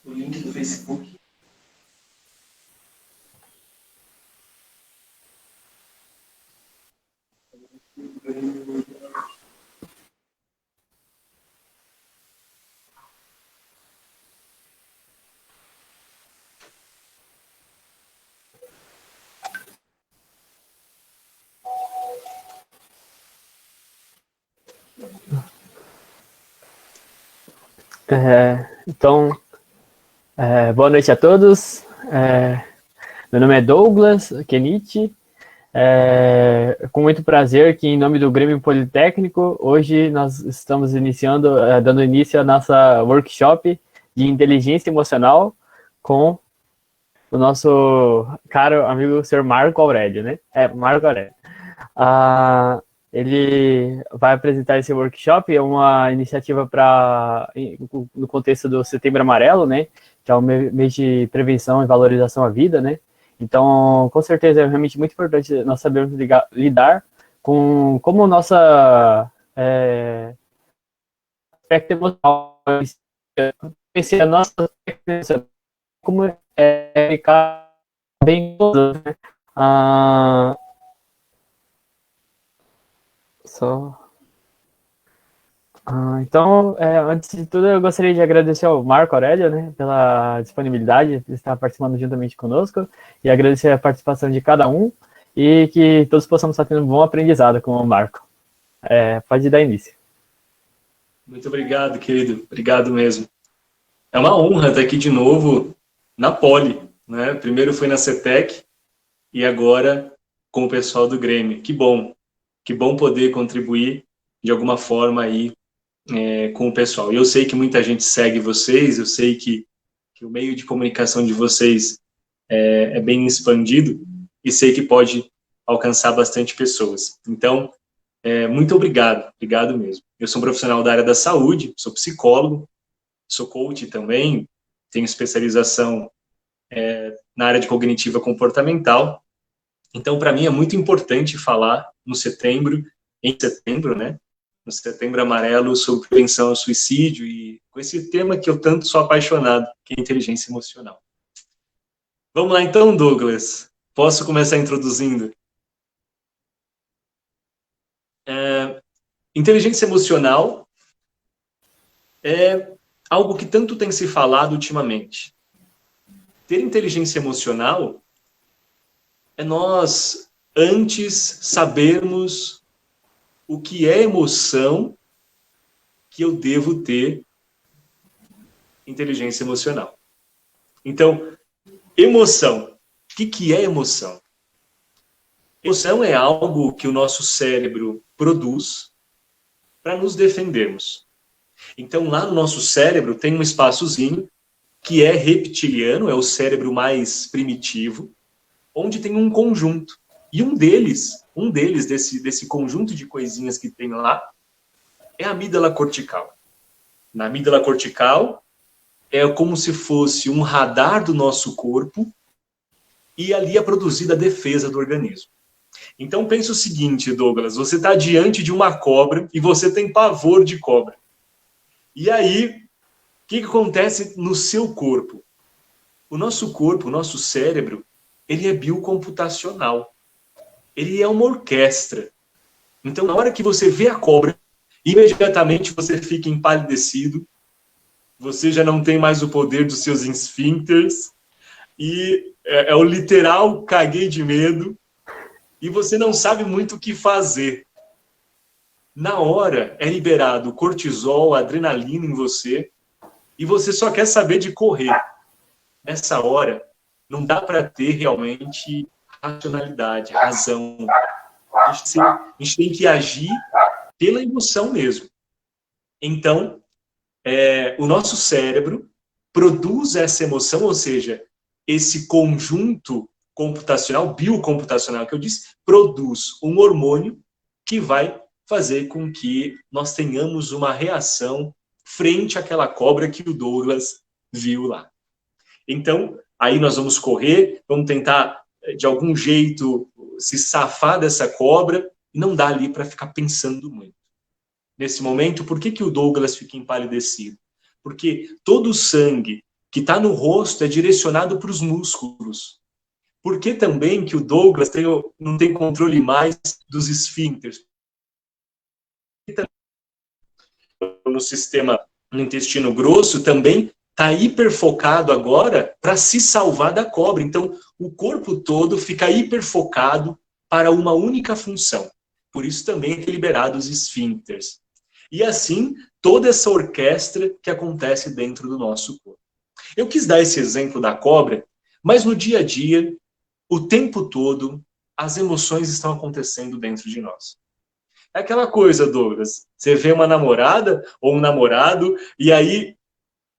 o link do Facebook. Então, boa noite a todos. Meu nome é Douglas Kenichi. Com muito prazer que, em nome do Grêmio Politécnico, hoje nós estamos dando início à nossa workshop de inteligência emocional com o nosso caro amigo Sr. Marco Aurélio, né? Marco Aurélio. Ele vai apresentar esse workshop, é uma iniciativa no contexto do Setembro Amarelo, né? Que é um mês de prevenção e valorização à vida, né? Então, com certeza, é realmente muito importante nós sabermos lidar com como nossa aspecto emocional, conhecer a nossa aspecto emocional, como ficar bem todo, né? Então, antes de tudo, eu gostaria de agradecer ao Marco Aurélio, né, pela disponibilidade de estar participando juntamente conosco e agradecer a participação de cada um e que todos possamos estar tendo um bom aprendizado com o Marco. Pode dar início. Muito obrigado, querido. Obrigado mesmo. É uma honra estar aqui de novo na Poli, né? Primeiro foi na CETEC e agora com o pessoal do Grêmio. Que bom poder contribuir de alguma forma aí com o pessoal. E eu sei que muita gente segue vocês, eu sei que o meio de comunicação de vocês é bem expandido e sei que pode alcançar bastante pessoas. Então, muito obrigado mesmo. Eu sou um profissional da área da saúde, sou psicólogo, sou coach também, tenho especialização na área de cognitiva comportamental. Então, para mim é muito importante falar em setembro, né? No Setembro Amarelo, sobre prevenção ao suicídio e com esse tema que eu tanto sou apaixonado, que é a inteligência emocional. Vamos lá então, Douglas. Posso começar introduzindo? Inteligência emocional é algo que tanto tem se falado ultimamente. Ter inteligência emocional é nós antes sabermos o que é emoção que eu devo ter inteligência emocional. Então, emoção. O que é emoção? Emoção é algo que o nosso cérebro produz para nos defendermos. Então, lá no nosso cérebro tem um espaçozinho que é reptiliano, é o cérebro mais primitivo, onde tem um conjunto. E um deles desse conjunto de coisinhas que tem lá, é a amígdala cortical. Na amígdala cortical, é como se fosse um radar do nosso corpo e ali é produzida a defesa do organismo. Então, pensa o seguinte, Douglas, você está diante de uma cobra e você tem pavor de cobra. E aí, o que acontece no seu corpo? O nosso corpo, o nosso cérebro, ele é biocomputacional. Ele é uma orquestra. Então, na hora que você vê a cobra, imediatamente você fica empalidecido, você já não tem mais o poder dos seus esfíncteres, e é o literal caguei de medo, e você não sabe muito o que fazer. Na hora é liberado cortisol, adrenalina em você, e você só quer saber de correr. Nessa hora, não dá para ter realmente racionalidade, razão. A gente tem que agir pela emoção mesmo. Então, o nosso cérebro produz essa emoção, ou seja, esse conjunto computacional, biocomputacional que eu disse, produz um hormônio que vai fazer com que nós tenhamos uma reação frente àquela cobra que o Douglas viu lá. Então, aí nós vamos correr, vamos tentar, de algum jeito, se safar dessa cobra, e não dá ali para ficar pensando muito. Nesse momento, por que o Douglas fica empalidecido? Porque todo o sangue que está no rosto é direcionado para os músculos. Por que também que o Douglas não tem controle mais dos esfíncteres? No sistema, no intestino grosso, também está hiperfocado agora para se salvar da cobra. Então, o corpo todo fica hiperfocado para uma única função. Por isso também é liberado os esfíncteres. E assim, toda essa orquestra que acontece dentro do nosso corpo. Eu quis dar esse exemplo da cobra, mas no dia a dia, o tempo todo, as emoções estão acontecendo dentro de nós. É aquela coisa, Douglas, você vê uma namorada ou um namorado e aí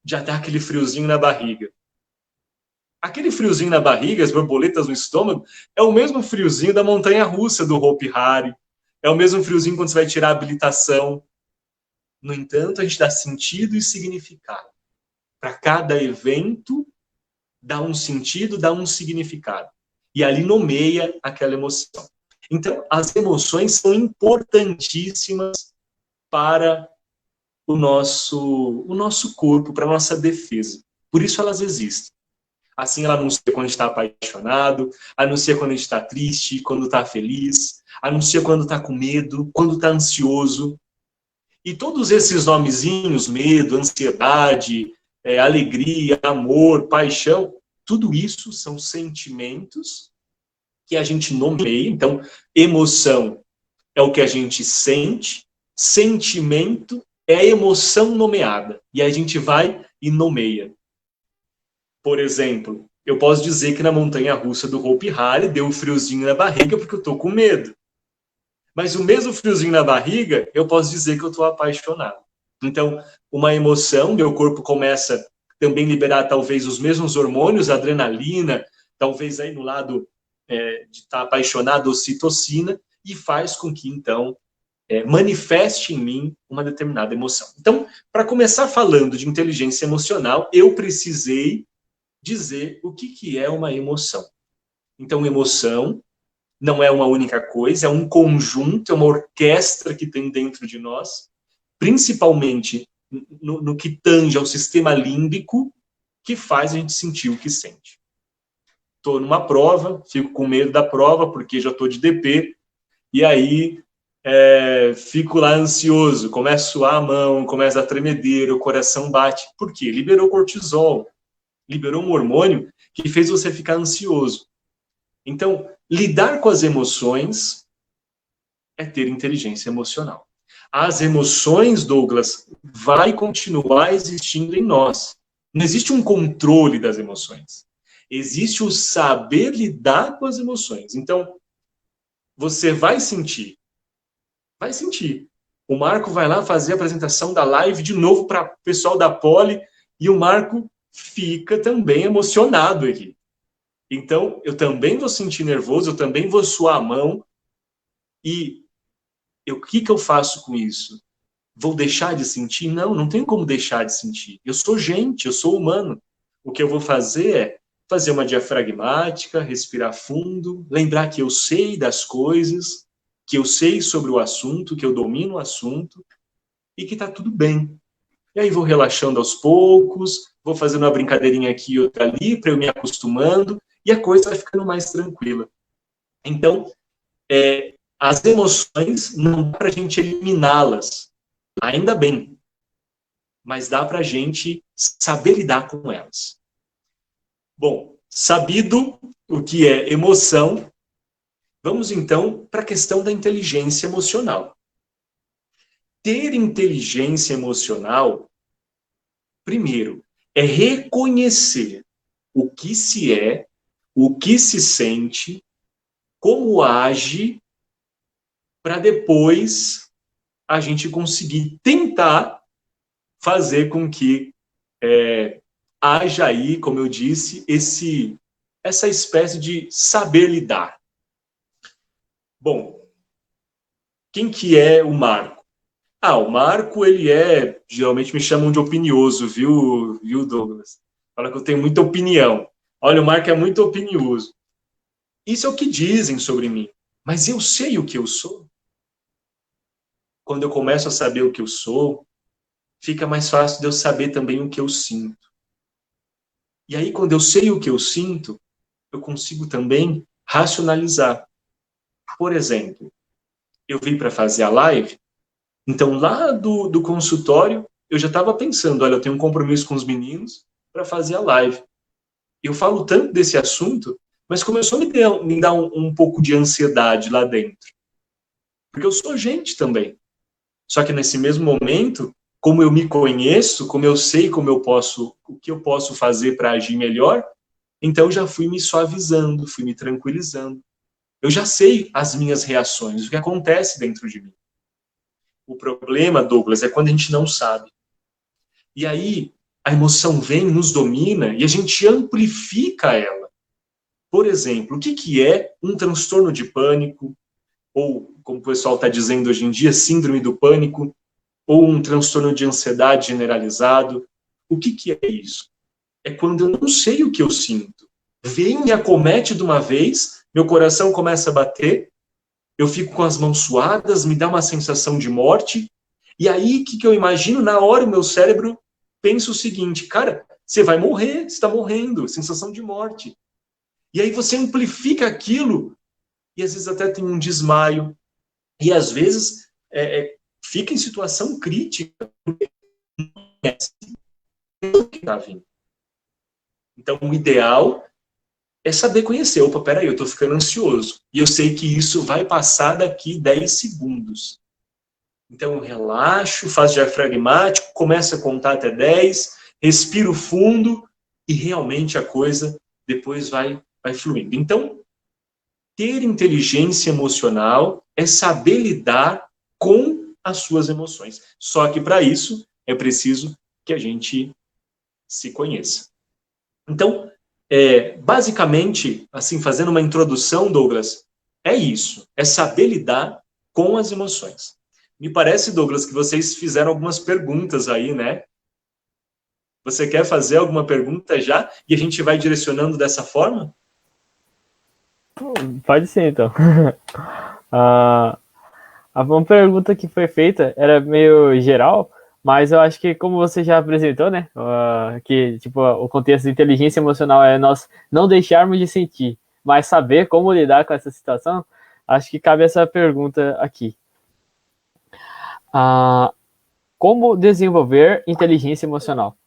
já dá aquele friozinho na barriga. Aquele friozinho na barriga, as borboletas no estômago, é o mesmo friozinho da montanha-russa do Hopi Hari. É o mesmo friozinho quando você vai tirar a habilitação. No entanto, a gente dá sentido e significado. Para cada evento, dá um sentido, dá um significado. E ali nomeia aquela emoção. Então, as emoções são importantíssimas para o nosso corpo, para a nossa defesa. Por isso elas existem. Assim ela anuncia quando está apaixonado, anuncia quando está triste, quando está feliz, anuncia quando está com medo, quando está ansioso. E todos esses nomezinhos, medo, ansiedade, alegria, amor, paixão, tudo isso são sentimentos que a gente nomeia. Então, emoção é o que a gente sente, sentimento é a emoção nomeada. E a gente vai e nomeia. Por exemplo, eu posso dizer que na montanha-russa do Hopi Hari deu um friozinho na barriga porque eu estou com medo. Mas o mesmo friozinho na barriga, eu posso dizer que eu estou apaixonado. Então, uma emoção, meu corpo começa também a liberar talvez os mesmos hormônios, adrenalina, talvez aí no lado de estar apaixonado, ocitocina, e faz com que, então, manifeste em mim uma determinada emoção. Então, para começar falando de inteligência emocional, eu precisei dizer o que é uma emoção. Então, emoção não é uma única coisa, é um conjunto, é uma orquestra que tem dentro de nós, principalmente no que tange ao sistema límbico, que faz a gente sentir o que sente. Estou numa prova, fico com medo da prova, porque já estou de DP, e aí fico lá ansioso, começa a suar a mão, começa a tremedeira, o coração bate. Por quê? Liberou cortisol, liberou um hormônio que fez você ficar ansioso. Então, lidar com as emoções é ter inteligência emocional. As emoções, Douglas, vai continuar existindo em nós. Não existe um controle das emoções. Existe o saber lidar com as emoções. Então, você vai sentir. Vai sentir. O Marco vai lá fazer a apresentação da live de novo para o pessoal da Poli e o Marco fica também emocionado aqui. Então, eu também vou sentir nervoso, eu também vou suar a mão. E o que eu faço com isso? Vou deixar de sentir? Não, não tem como deixar de sentir. Eu sou gente, eu sou humano. O que eu vou fazer é fazer uma diafragmática, respirar fundo, lembrar que eu sei das coisas, que eu sei sobre o assunto, que eu domino o assunto e que está tudo bem. E aí vou relaxando aos poucos, vou fazendo uma brincadeirinha aqui e outra ali, para eu me acostumando, e a coisa vai ficando mais tranquila. Então, as emoções não dá para a gente eliminá-las, ainda bem, mas dá para a gente saber lidar com elas. Bom, sabido o que é emoção, vamos então para a questão da inteligência emocional. Ter inteligência emocional, primeiro, é reconhecer o que se é, o que se sente, como age, para depois a gente conseguir tentar fazer com que haja aí, como eu disse, essa espécie de saber lidar. Bom, quem que é o Marco? O Marco, ele geralmente me chamam de opinioso, viu, Douglas? Fala que eu tenho muita opinião. Olha, o Marco é muito opinioso. Isso é o que dizem sobre mim. Mas eu sei o que eu sou. Quando eu começo a saber o que eu sou, fica mais fácil de eu saber também o que eu sinto. E aí, quando eu sei o que eu sinto, eu consigo também racionalizar. Por exemplo, eu vim para fazer a live, então lá do consultório, eu já estava pensando, olha, eu tenho um compromisso com os meninos para fazer a live. Eu falo tanto desse assunto, mas começou a me dar um pouco de ansiedade lá dentro. Porque eu sou gente também. Só que nesse mesmo momento, como eu me conheço, como eu sei o que eu posso fazer para agir melhor, então eu já fui me suavizando, fui me tranquilizando. Eu já sei as minhas reações, o que acontece dentro de mim. O problema, Douglas, é quando a gente não sabe. E aí a emoção vem, nos domina e a gente amplifica ela. Por exemplo, o que é um transtorno de pânico, ou, como o pessoal está dizendo hoje em dia, síndrome do pânico, ou um transtorno de ansiedade generalizado? O que é isso? É quando eu não sei o que eu sinto. Vem e acomete de uma vez, meu coração começa a bater, eu fico com as mãos suadas, me dá uma sensação de morte, e aí o que eu imagino? Na hora o meu cérebro pensa o seguinte, cara, você vai morrer, você está morrendo, sensação de morte. E aí você amplifica aquilo, e às vezes até tem um desmaio, e às vezes fica em situação crítica, que está vindo. Então, o ideal é saber conhecer. Opa, peraí, eu estou ficando ansioso. E eu sei que isso vai passar daqui 10 segundos. Então, eu relaxo, faço diafragmático, começo a contar até 10, respiro fundo e realmente a coisa depois vai fluindo. Então, ter inteligência emocional é saber lidar com as suas emoções. Só que para isso é preciso que a gente se conheça. Então, basicamente, assim, fazendo uma introdução, Douglas, é isso. É saber lidar com as emoções. Me parece, Douglas, que vocês fizeram algumas perguntas aí, né? Você quer fazer alguma pergunta já? E a gente vai direcionando dessa forma? Pode ser, então. Uma pergunta que foi feita era meio geral, mas eu acho que como você já apresentou, né, que tipo o contexto de inteligência emocional é nós não deixarmos de sentir, mas saber como lidar com essa situação, acho que cabe essa pergunta aqui. Como desenvolver inteligência emocional?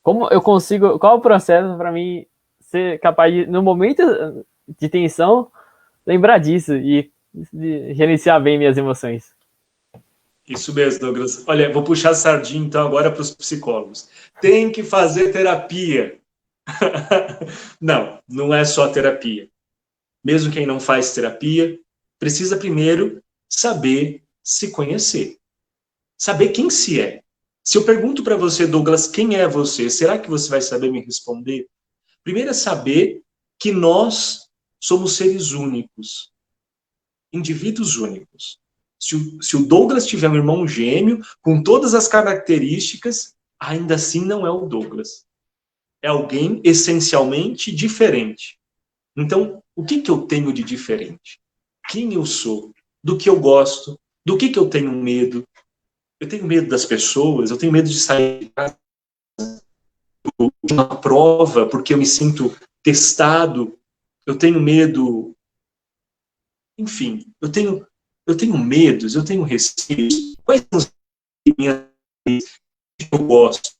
Como eu consigo, qual o processo para mim ser capaz de, no momento de tensão, lembrar disso e de gerenciar bem minhas emoções? Isso mesmo, Douglas. Olha, vou puxar a sardinha então agora para os psicólogos. Tem que fazer terapia. Não, não é só terapia. Mesmo quem não faz terapia, precisa primeiro saber se conhecer. Saber quem se é. Se eu pergunto para você, Douglas, quem é você? Será que você vai saber me responder? Primeiro é saber que nós somos seres únicos, indivíduos únicos. Se o Douglas tiver um irmão gêmeo, com todas as características, ainda assim não é o Douglas. É alguém essencialmente diferente. Então, o que eu tenho de diferente? Quem eu sou? Do que eu gosto? Do que eu tenho medo? Eu tenho medo das pessoas, eu tenho medo de sair de casa, de uma prova, porque eu me sinto testado, eu tenho medo, enfim, eu tenho medos, eu tenho receios. Quais são as minhas que eu gosto?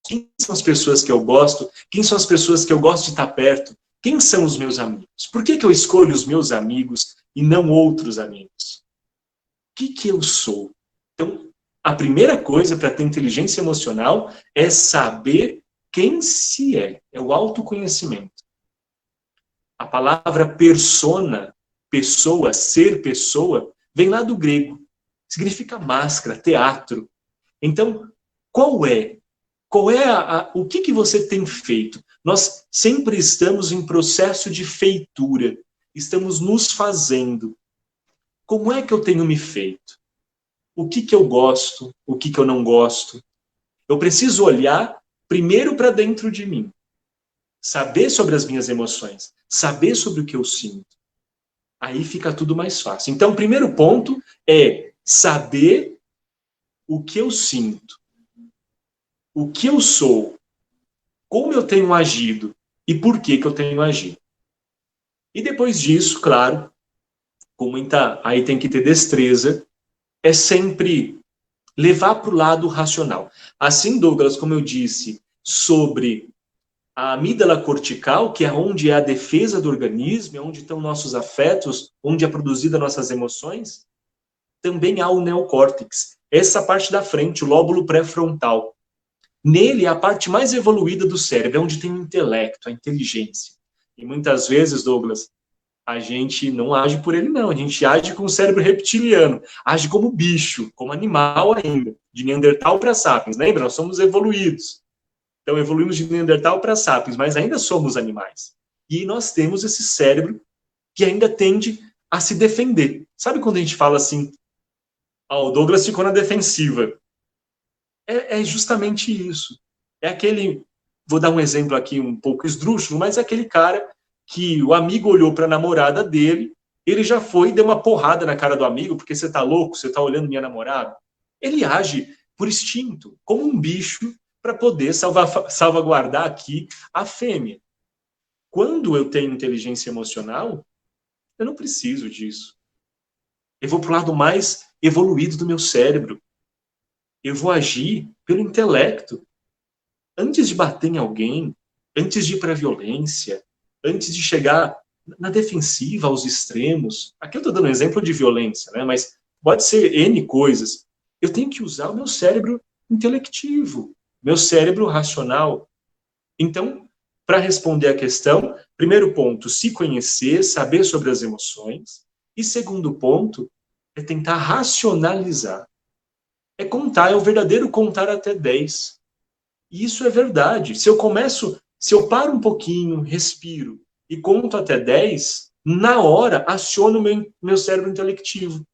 Quem são as pessoas que eu gosto? Quem são as pessoas que eu gosto de estar perto? Quem são os meus amigos? Por que eu escolho os meus amigos e não outros amigos? O que eu sou? Então, a primeira coisa para ter inteligência emocional é saber quem se é. É o autoconhecimento. A palavra persona, pessoa, ser pessoa, vem lá do grego. Significa máscara, teatro. Então, qual é? Qual é o que você tem feito? Nós sempre estamos em processo de feitura. Estamos nos fazendo. Como é que eu tenho me feito? O que eu gosto? O que eu não gosto? Eu preciso olhar primeiro para dentro de mim. Saber sobre as minhas emoções. Saber sobre o que eu sinto. Aí fica tudo mais fácil. Então, o primeiro ponto é saber o que eu sinto. O que eu sou. como eu tenho agido e por que eu tenho agido. E depois disso, claro, com muita, aí tem que ter destreza, é sempre levar para o lado racional. Assim, Douglas, como eu disse, sobre a amígdala cortical, que é onde é a defesa do organismo, é onde estão nossos afetos, onde é produzida nossas emoções, também há o neocórtex. Essa parte da frente, o lóbulo pré-frontal. Nele é a parte mais evoluída do cérebro, é onde tem o intelecto, a inteligência. E muitas vezes, Douglas, a gente não age por ele, não. A gente age com o cérebro reptiliano, age como bicho, como animal ainda, de Neandertal para Sapiens. Lembra? Nós somos evoluídos. Então, evoluímos de Neandertal para Sapiens, mas ainda somos animais. E nós temos esse cérebro que ainda tende a se defender. Sabe quando a gente fala assim, o Douglas ficou na defensiva? É justamente isso. É aquele, vou dar um exemplo aqui um pouco esdrúxulo, mas é aquele cara que o amigo olhou para a namorada dele, ele já foi e deu uma porrada na cara do amigo, porque você tá louco, você tá olhando minha namorada. Ele age por instinto, como um bicho, para poder salvaguardar aqui a fêmea. Quando eu tenho inteligência emocional, eu não preciso disso. Eu vou para o lado mais evoluído do meu cérebro. Eu vou agir pelo intelecto. Antes de bater em alguém, antes de ir para a violência, antes de chegar na defensiva, aos extremos. Aqui eu estou dando um exemplo de violência, né? Mas pode ser N coisas. Eu tenho que usar o meu cérebro intelectivo, meu cérebro racional. Então, para responder a questão, primeiro ponto, se conhecer, saber sobre as emoções. E segundo ponto, é tentar racionalizar. É contar, é o verdadeiro contar até 10. E isso é verdade. Se eu paro um pouquinho, respiro e conto até 10, na hora aciono o meu cérebro intelectivo.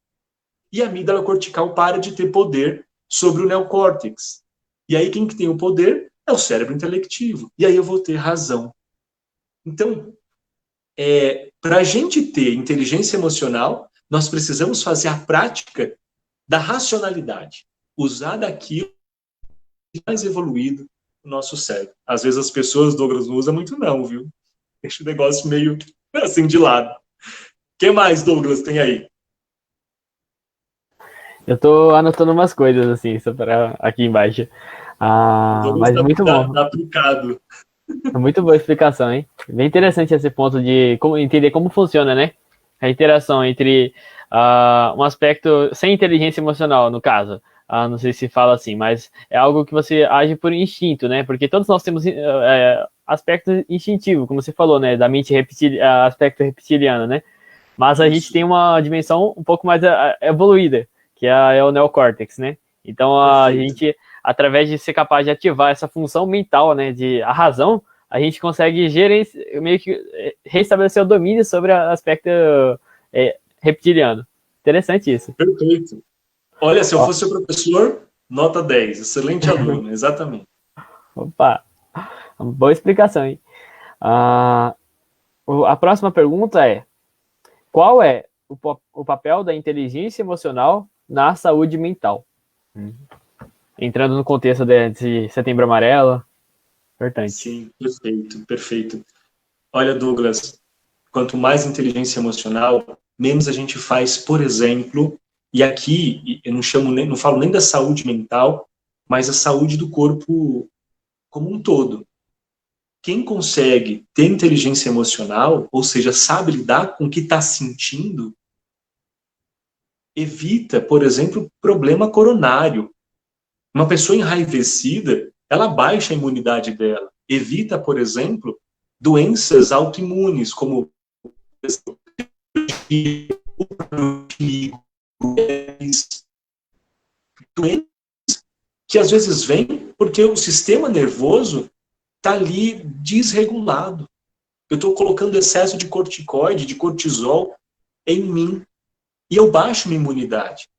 E a amígdala cortical para de ter poder sobre o neocórtex. E aí quem que tem o poder é o cérebro intelectivo. E aí eu vou ter razão. Então, para a gente ter inteligência emocional, nós precisamos fazer a prática da racionalidade. Usar daquilo mais evoluído no nosso cérebro. Às vezes as pessoas, Douglas, não usam muito não, viu? Deixa o negócio meio assim de lado. O que mais, Douglas, tem aí? Eu tô anotando umas coisas assim, só para aqui embaixo. O Douglas Mas muito bom. tá aplicado. Muito boa explicação, hein? Bem interessante esse ponto de entender como funciona, né? A interação entre um aspecto sem inteligência emocional, no caso. Não sei se fala assim, mas é algo que você age por instinto, né? Porque todos nós temos aspecto instintivo, como você falou, né? Da mente aspecto reptiliano, né? Mas a gente tem uma dimensão um pouco mais evoluída, que é o neocórtex, né? Então a gente, através de ser capaz de ativar essa função mental, né? A razão, a gente consegue meio que restabelecer o domínio sobre o aspecto reptiliano. Interessante isso. Perfeito. Olha, se eu fosse o professor, nota 10. Excelente aluno, exatamente. Opa, boa explicação, hein? A próxima pergunta é: qual é o papel da inteligência emocional na saúde mental? Entrando no contexto de Setembro Amarelo. Importante. Sim, perfeito, perfeito. Olha, Douglas, quanto mais inteligência emocional, menos a gente faz, por exemplo, e aqui eu não falo nem da saúde mental, mas a saúde do corpo como um todo. Quem consegue ter inteligência emocional, ou seja, sabe lidar com o que está sentindo, evita, por exemplo, problema coronário. Uma pessoa enraivecida, ela baixa a imunidade dela. Evita, por exemplo, doenças autoimunes, como doenças que às vezes vêm porque o sistema nervoso está ali desregulado. Eu estou colocando excesso de corticoide, de cortisol em mim, e eu baixo minha imunidade.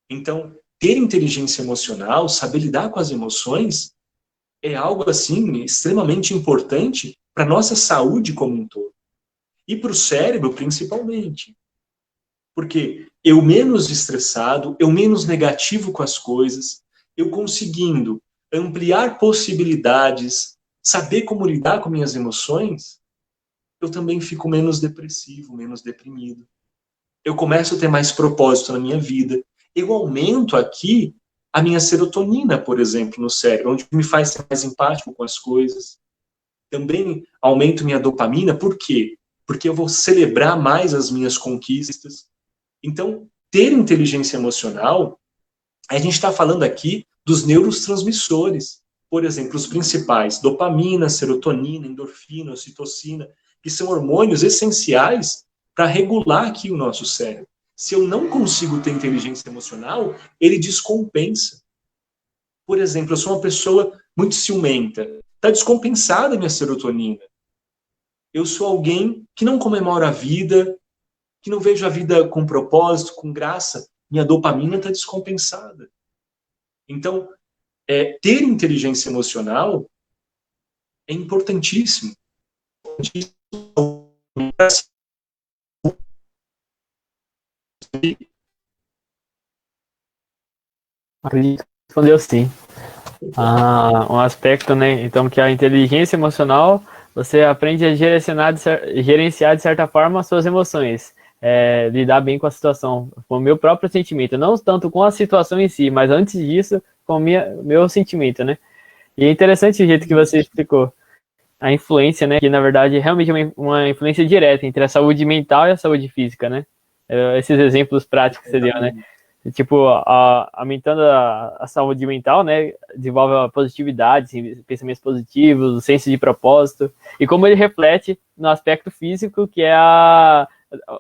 Então, ter inteligência emocional, saber lidar com as emoções, é algo assim extremamente importante para a nossa saúde como um todo. E para o cérebro, principalmente. Porque eu menos estressado, eu menos negativo com as coisas, eu conseguindo ampliar possibilidades, saber como lidar com minhas emoções, eu também fico menos depressivo, menos deprimido. Eu começo a ter mais propósito na minha vida. Eu aumento aqui a minha serotonina, por exemplo, no cérebro, onde me faz ser mais empático com as coisas. Também aumento minha dopamina, por quê? Porque eu vou celebrar mais as minhas conquistas. Então, ter inteligência emocional, a gente está falando aqui dos neurotransmissores. Por exemplo, os principais, dopamina, serotonina, endorfina, ocitocina, que são hormônios essenciais para regular aqui o nosso cérebro. Se eu não consigo ter inteligência emocional, ele descompensa. Por exemplo, eu sou uma pessoa muito ciumenta. Está descompensada a minha serotonina. Eu sou alguém que não comemora a vida, que não vejo a vida com propósito, com graça. Minha dopamina está descompensada. Então, ter inteligência emocional é importantíssimo. Acredito que respondeu sim. Um aspecto, né? Então, que a inteligência emocional, você aprende a gerenciar de certa forma as suas emoções, lidar bem com a situação, com o meu próprio sentimento, não tanto com a situação em si, mas antes disso, com o meu sentimento, né? E é interessante o jeito que você explicou a influência, né? Que na verdade realmente é uma influência direta entre a saúde mental e a saúde física, né? Esses exemplos práticos que você deu, né? Tipo, aumentando a saúde mental, né, desenvolve a positividade, assim, pensamentos positivos, o senso de propósito, e como ele reflete no aspecto físico, que é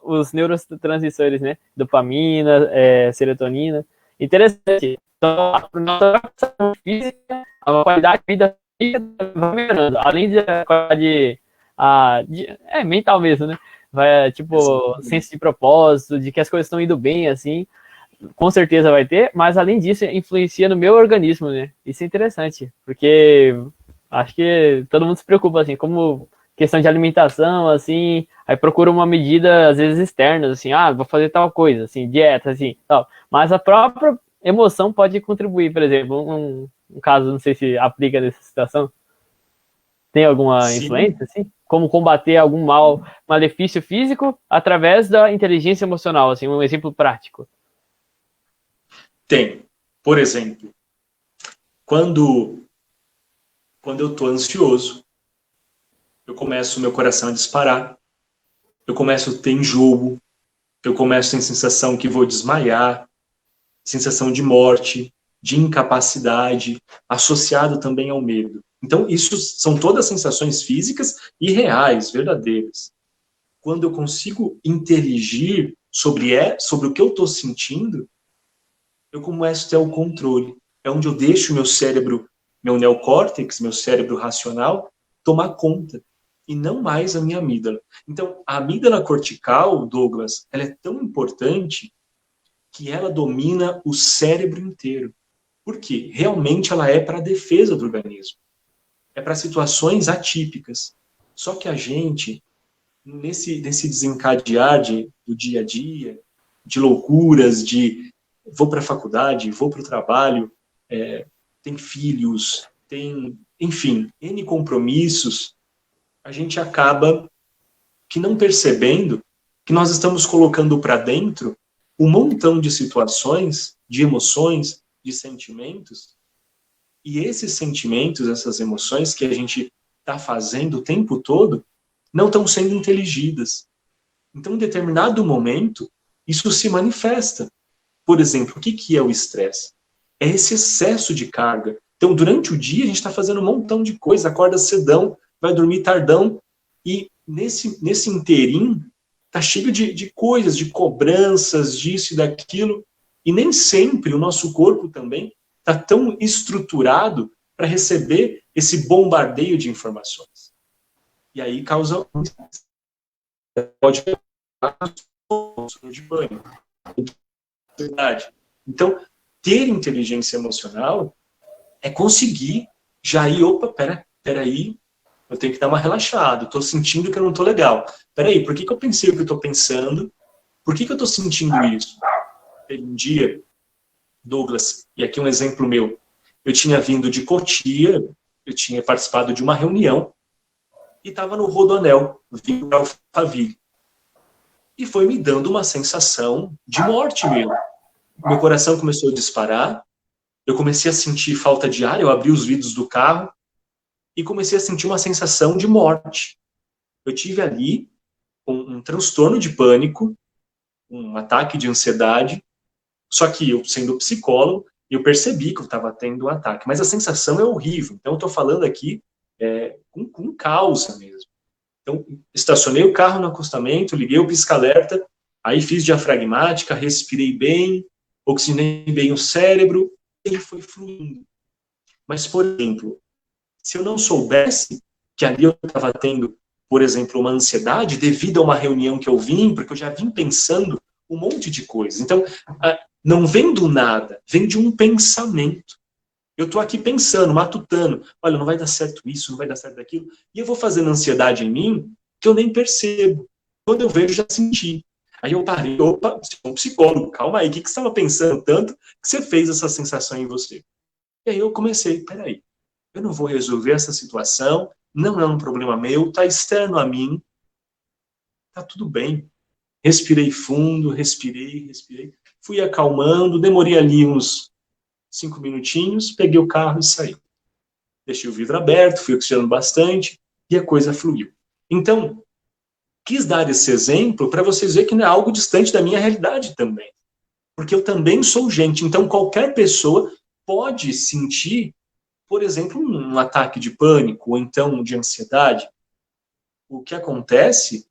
os neurotransmissores, né, dopamina, serotonina. Interessante. Então, a nossa saúde física, a qualidade de vida vai melhorando, além da qualidade mental mesmo, né, vai, tipo, senso de propósito, de que as coisas estão indo bem, assim, com certeza vai ter, mas além disso, influencia no meu organismo, né? Isso é interessante, porque acho que todo mundo se preocupa, assim, como questão de alimentação, assim, aí procura uma medida, às vezes, externa, assim, vou fazer tal coisa, assim, dieta, assim, tal. Mas a própria emoção pode contribuir, por exemplo, um caso, não sei se aplica nessa situação, tem alguma influência, assim? Como combater algum malefício físico através da inteligência emocional, assim, um exemplo prático. Tem. Por exemplo, quando eu estou ansioso, eu começo meu coração a disparar, eu começo a ter enjoo, eu começo a ter sensação que vou desmaiar, sensação de morte, de incapacidade, associado também ao medo. Então, isso são todas sensações físicas e reais, verdadeiras. Quando eu consigo interagir sobre o que eu estou sentindo, eu começo a ter o controle. É onde eu deixo meu cérebro, meu neocórtex, meu cérebro racional, tomar conta. E não mais a minha amígdala. Então, a amígdala cortical, Douglas, ela é tão importante que ela domina o cérebro inteiro. Por quê? Realmente ela é para a defesa do organismo. É para situações atípicas. Só que a gente, nesse desencadear do dia a dia, de loucuras, de vou para a faculdade, vou para o trabalho, tem filhos, tem, enfim, N compromissos, a gente acaba que não percebendo que nós estamos colocando para dentro um montão de situações, de emoções, de sentimentos, e esses sentimentos, essas emoções que a gente está fazendo o tempo todo, não estão sendo inteligidas. Então, em determinado momento, isso se manifesta. Por exemplo, o que é o estresse? É esse excesso de carga. Então, durante o dia, a gente está fazendo um montão de coisa, acorda cedão, vai dormir tardão, e nesse inteirinho, está cheio de coisas, de cobranças, disso e daquilo, e nem sempre o nosso corpo também está tão estruturado para receber esse bombardeio de informações. E aí causa pode sono de banho. Então, ter inteligência emocional é conseguir já ir, opa, peraí, eu tenho que dar uma relaxada, estou sentindo que eu não estou legal. Peraí, por que eu pensei o que eu estou pensando? Por que eu estou sentindo isso? Teve um dia, Douglas, e aqui um exemplo meu, eu tinha vindo de Cotia, eu tinha participado de uma reunião e estava no Rodoanel, vindo para Alphaville. E foi me dando uma sensação de morte mesmo. Meu coração começou a disparar, eu comecei a sentir falta de ar, eu abri os vidros do carro e comecei a sentir uma sensação de morte. Eu tive ali um transtorno de pânico, um ataque de ansiedade, só que eu, sendo psicólogo, eu percebi que eu estava tendo um ataque, mas a sensação é horrível. Então, eu estou falando aqui com causa mesmo. Então, estacionei o carro no acostamento, liguei o pisca-alerta, aí fiz diafragmática, respirei bem, oxigenei bem o cérebro, e ele foi fluindo. Mas, por exemplo, se eu não soubesse que ali eu estava tendo, por exemplo, uma ansiedade devido a uma reunião que eu vim, porque eu já vim pensando um monte de coisas. Então, não vem do nada, vem de um pensamento. Eu estou aqui pensando, matutando, olha, não vai dar certo isso, não vai dar certo aquilo, e eu vou fazendo ansiedade em mim que eu nem percebo. Quando eu vejo, já senti. Aí eu parei, opa, você é um psicólogo, calma aí, o que você estava pensando tanto que você fez essa sensação em você? E aí eu comecei, peraí, eu não vou resolver essa situação, não é um problema meu, está externo a mim, está tudo bem. Respirei fundo, respirei, fui acalmando, demorei ali uns 5 minutinhos, peguei o carro e saí. Deixei o vidro aberto, fui oxigenando bastante e a coisa fluiu. Então, quis dar esse exemplo para vocês verem que não é algo distante da minha realidade também. Porque eu também sou gente. Então, qualquer pessoa pode sentir, por exemplo, um ataque de pânico ou então de ansiedade. O que acontece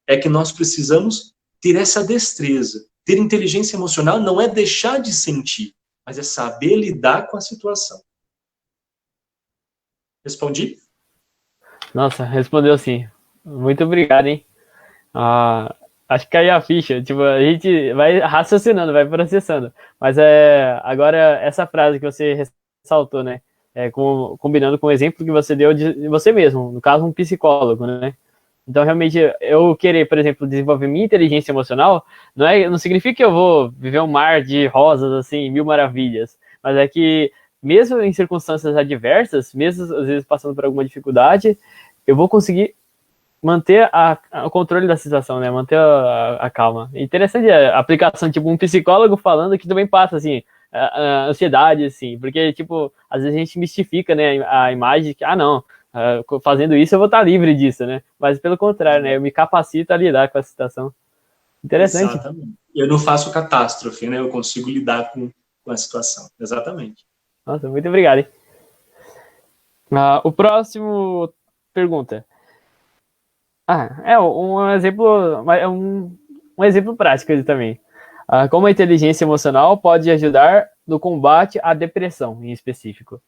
é que nós precisamos ter essa destreza. Ter inteligência emocional não é deixar de sentir, mas é saber lidar com a situação. Respondi? Nossa, respondeu sim. Muito obrigado, hein? Acho que caiu a ficha. Tipo, a gente vai raciocinando, vai processando. Mas agora, essa frase que você ressaltou, né? Combinando com o exemplo que você deu de você mesmo, no caso, um psicólogo, né? Então, realmente, eu querer, por exemplo, desenvolver minha inteligência emocional, não significa que eu vou viver um mar de rosas, assim, mil maravilhas. Mas é que, mesmo em circunstâncias adversas, mesmo às vezes passando por alguma dificuldade, eu vou conseguir manter o controle da situação, né? Manter a calma. Interessante a aplicação, tipo, um psicólogo falando que também passa, assim, a ansiedade, assim, porque, tipo, às vezes a gente mistifica, né, a imagem de que, não, fazendo isso eu vou estar livre disso, né? Mas pelo contrário, né? Eu me capacito a lidar com a situação. Interessante. Exatamente. Eu não faço catástrofe, né? Eu consigo lidar com a situação. Exatamente. Nossa, muito obrigado, hein? O próximo pergunta. Um exemplo, um exemplo prático também. Como a inteligência emocional pode ajudar no combate à depressão, em específico?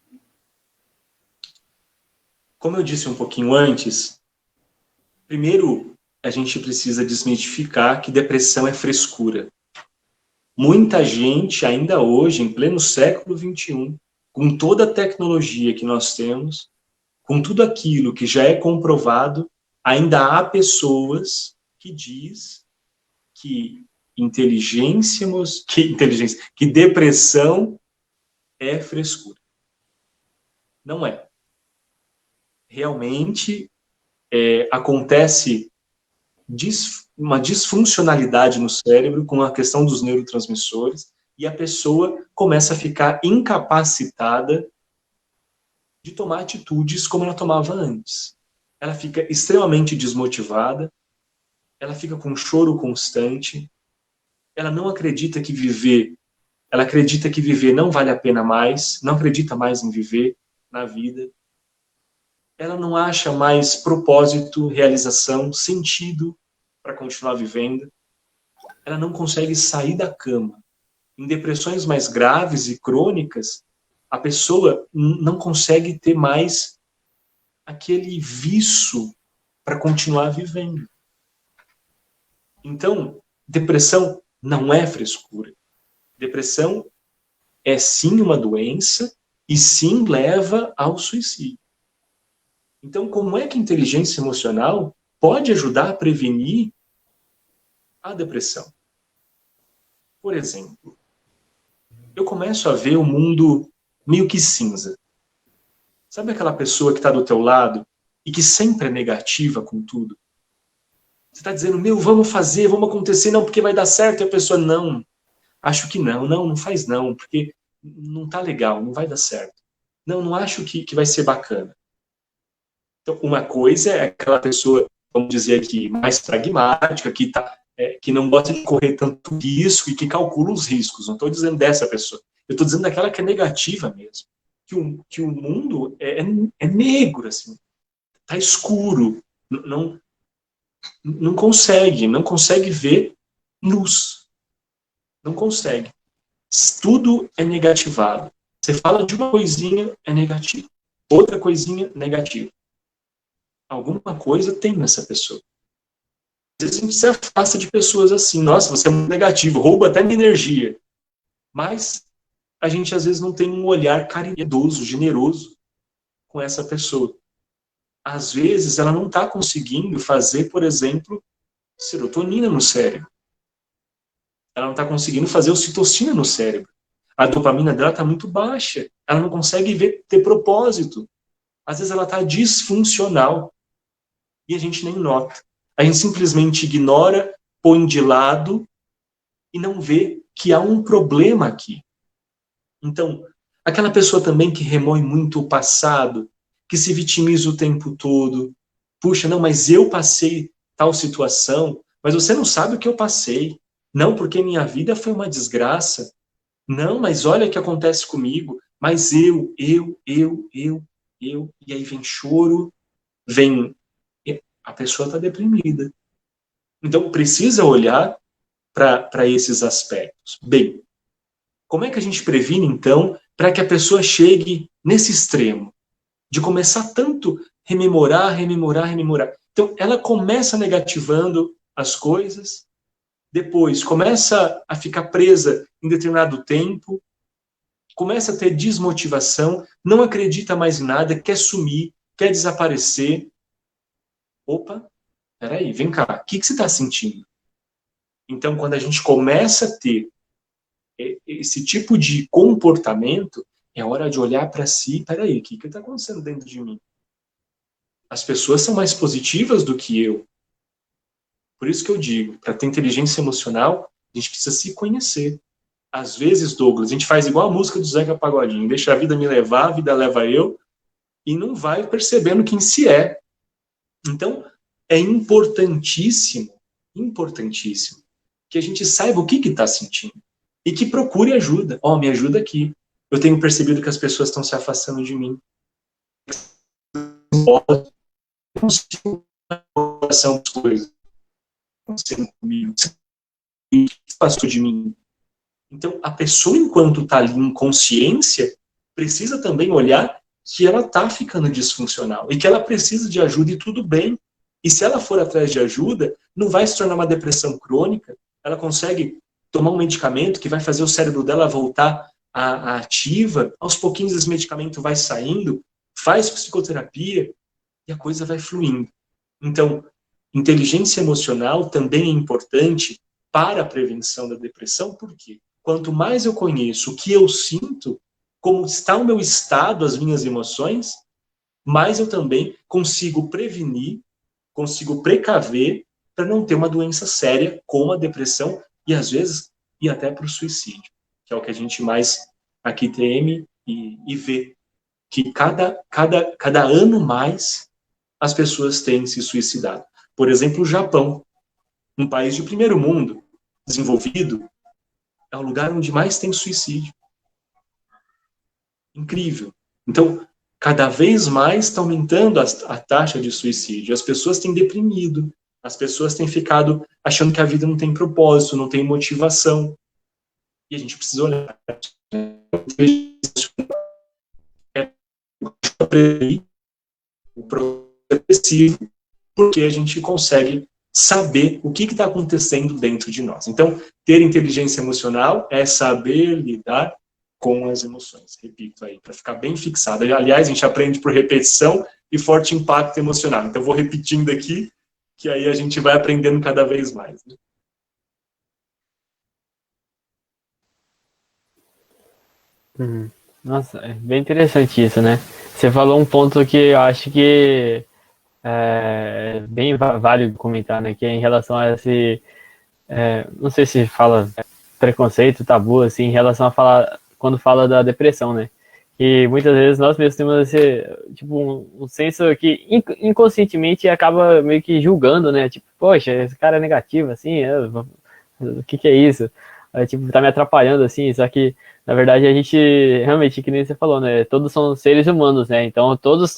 Como eu disse um pouquinho antes, primeiro a gente precisa desmitificar que depressão é frescura. Muita gente, ainda hoje, em pleno século XXI, com toda a tecnologia que nós temos, com tudo aquilo que já é comprovado, ainda há pessoas que diz que depressão é frescura. Não é. Realmente acontece uma disfuncionalidade no cérebro com a questão dos neurotransmissores e a pessoa começa a ficar incapacitada de tomar atitudes como ela tomava antes. Ela fica extremamente desmotivada, ela fica com choro constante, ela não acredita que viver, ela acredita que viver não vale a pena mais, não acredita mais em viver na vida. Ela não acha mais propósito, realização, sentido para continuar vivendo. Ela não consegue sair da cama. Em depressões mais graves e crônicas, a pessoa não consegue ter mais aquele vício para continuar vivendo. Então, depressão não é frescura. Depressão é sim uma doença e sim leva ao suicídio. Então, como é que a inteligência emocional pode ajudar a prevenir a depressão? Por exemplo, eu começo a ver o mundo meio que cinza. Sabe aquela pessoa que está do teu lado e que sempre é negativa com tudo? Você está dizendo, vamos fazer, vamos acontecer, não, porque vai dar certo. E a pessoa, não, acho que não faz não, porque não tá legal, não vai dar certo. Não acho que vai ser bacana. Então, uma coisa é aquela pessoa, vamos dizer aqui, mais pragmática, que não gosta de correr tanto risco e que calcula os riscos. Não estou dizendo dessa pessoa. Eu estou dizendo daquela que é negativa mesmo. Que o mundo é negro, assim. Está escuro. Não consegue ver luz. Não consegue. Tudo é negativado. Você fala de uma coisinha, é negativo. Outra coisinha, negativo. Alguma coisa tem nessa pessoa. Às vezes a gente se afasta de pessoas assim. Nossa, você é muito negativo, rouba até minha energia. Mas a gente às vezes não tem um olhar caridoso, generoso com essa pessoa. Às vezes ela não está conseguindo fazer, por exemplo, serotonina no cérebro. Ela não está conseguindo fazer ocitocina no cérebro. A dopamina dela está muito baixa. Ela não consegue ter propósito. Às vezes ela está disfuncional. E a gente nem nota. A gente simplesmente ignora, põe de lado e não vê que há um problema aqui. Então, aquela pessoa também que remoe muito o passado, que se vitimiza o tempo todo. Puxa, não, mas eu passei tal situação, mas você não sabe o que eu passei. Não, porque minha vida foi uma desgraça. Não, mas olha o que acontece comigo. Mas eu. E aí vem choro, vem. A pessoa está deprimida. Então, precisa olhar para esses aspectos. Bem, como é que a gente previne, então, para que a pessoa chegue nesse extremo? De começar tanto rememorar. Então, ela começa negativando as coisas, depois começa a ficar presa em determinado tempo, começa a ter desmotivação, não acredita mais em nada, quer sumir, quer desaparecer. Opa, peraí, vem cá, o que você está sentindo? Então, quando a gente começa a ter esse tipo de comportamento, é hora de olhar para si, peraí, o que está acontecendo dentro de mim? As pessoas são mais positivas do que eu. Por isso que eu digo, para ter inteligência emocional, a gente precisa se conhecer. Às vezes, Douglas, a gente faz igual a música do Zeca Pagodinho, deixa a vida me levar, a vida leva eu, e não vai percebendo quem se é. Então, é importantíssimo, que a gente saiba o que está sentindo e que procure ajuda. Me ajuda aqui. Eu tenho percebido que as pessoas estão se afastando de mim. Não sei são as coisas acontecendo comigo. O que passou de mim? Então, a pessoa, enquanto está ali em consciência, precisa também olhar que ela está ficando disfuncional e que ela precisa de ajuda e tudo bem. E se ela for atrás de ajuda, não vai se tornar uma depressão crônica, ela consegue tomar um medicamento que vai fazer o cérebro dela voltar à ativa, aos pouquinhos esse medicamento vai saindo, faz psicoterapia e a coisa vai fluindo. Então, inteligência emocional também é importante para a prevenção da depressão, por quê? Quanto mais eu conheço o que eu sinto, como está o meu estado, as minhas emoções, mais eu também consigo prevenir, consigo precaver para não ter uma doença séria como a depressão e, às vezes, ir até para o suicídio, que é o que a gente mais aqui teme e vê, que cada ano mais as pessoas têm se suicidado. Por exemplo, o Japão, um país de primeiro mundo, desenvolvido, é o lugar onde mais tem suicídio. Incrível. Então, cada vez mais está aumentando a taxa de suicídio. As pessoas têm deprimido. As pessoas têm ficado achando que a vida não tem propósito, não tem motivação. E a gente precisa olhar. O progressivo, porque a gente consegue saber o que está acontecendo dentro de nós. Então, ter inteligência emocional é saber lidar com as emoções. Repito aí, para ficar bem fixado. Aliás, a gente aprende por repetição e forte impacto emocional. Então, vou repetindo aqui, que aí a gente vai aprendendo cada vez mais. Né? Nossa, é bem interessante isso, né? Você falou um ponto que eu acho que é bem válido comentar, né? Que é em relação a esse, não sei se fala preconceito, tabu, assim, em relação a falar, quando fala da depressão, né? E muitas vezes nós mesmos temos esse, tipo, um senso que inconscientemente acaba meio que julgando, né? Tipo, poxa, esse cara é negativo, assim, o que é isso? Tipo, tá me atrapalhando, assim, só que, na verdade, a gente, realmente, que nem você falou, né? Todos são seres humanos, né? Então, todos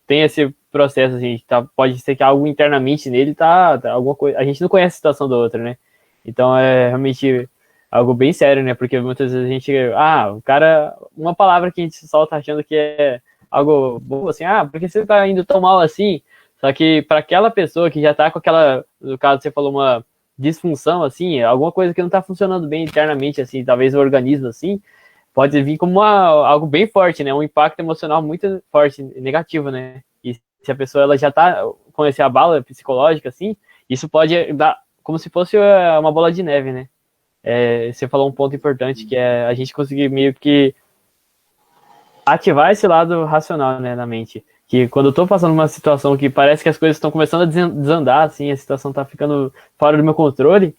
tem esse processo, assim, pode ser que algo internamente nele tá alguma coisa, a gente não conhece a situação do outro, né? Então, é realmente algo bem sério, né? Porque muitas vezes a gente, o cara, uma palavra que a gente solta achando que é algo bom, assim, porque você tá indo tão mal assim? Só que para aquela pessoa que já tá com aquela, no caso você falou uma disfunção, assim, alguma coisa que não tá funcionando bem internamente, assim, talvez o organismo, assim, pode vir como algo bem forte, né? Um impacto emocional muito forte, negativo, né? E se a pessoa ela já tá com esse abalo psicológico, assim, isso pode dar como se fosse uma bola de neve, né? Você falou um ponto importante, que é a gente conseguir meio que ativar esse lado racional, né, na mente. Que quando eu tô passando uma situação que parece que as coisas estão começando a desandar, assim, a situação tá ficando fora do meu controle,